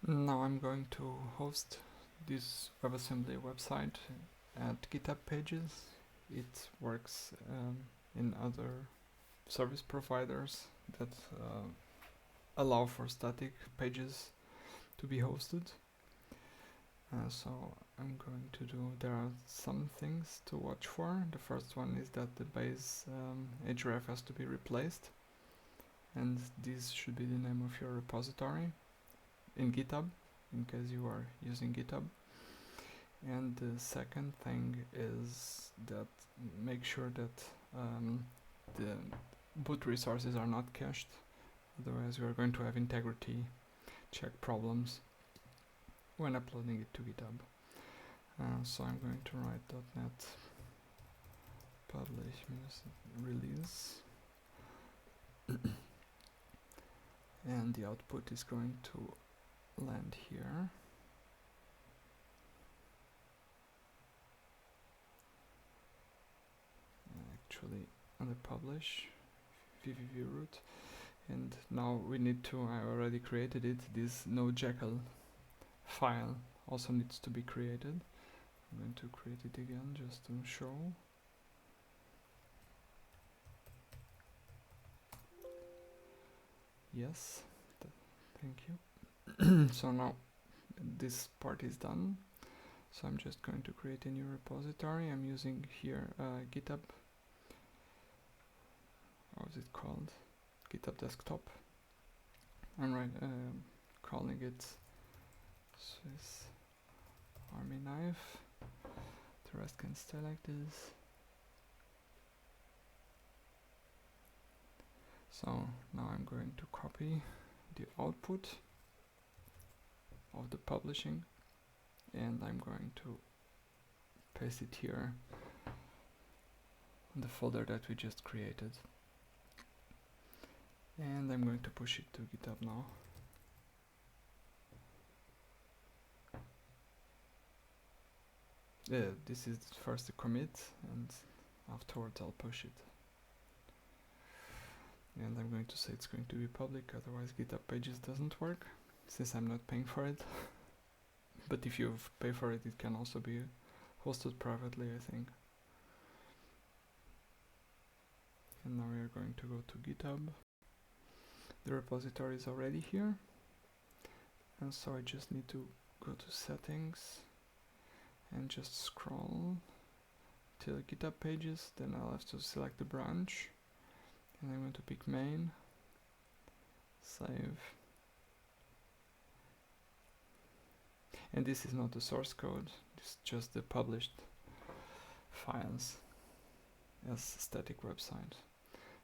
Now I'm going to host this WebAssembly website at GitHub pages. It works in other service providers that allow for static pages to be hosted. So I'm going to do, there are some things to watch for. The first one is that the base href has to be replaced, and this should be the name of your repository in GitHub, in case you are using GitHub. And the second thing is that make sure that the boot resources are not cached, otherwise you are going to have integrity check problems when uploading it to GitHub. So I'm going to write .NET publish release and the output is going to land here. Actually under publish www root, and now we need to, I already created it, this no-jekyll file also needs to be created. I'm going to create it again just to show. Yes, thank you. So now this part is done. So I'm just going to create a new repository. I'm using here GitHub. How is it called? GitHub Desktop. I'm calling it Swiss Army Knife. The rest can stay like this. So now I'm going to copy the output of the publishing and I'm going to paste it here in the folder that we just created. And I'm going to push it to GitHub now. This is first the commit and afterwards I'll push it. And I'm going to say it's going to be public, otherwise GitHub pages doesn't work, since I'm not paying for it. But if you pay for it, it can also be hosted privately, I think. And now we are going to go to GitHub. The repository is already here. And so I just need to go to settings and just scroll till GitHub pages. Then I'll have to select the branch. And I'm going to pick main, save. And this is not the source code, this is just the published files as static website.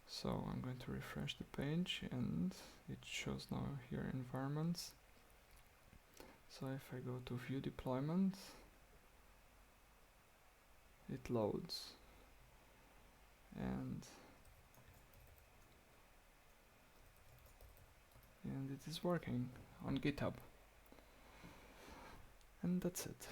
So I'm going to refresh the page and it shows now here environments. So if I go to view deployment, it loads and it is working on GitHub. And that's it.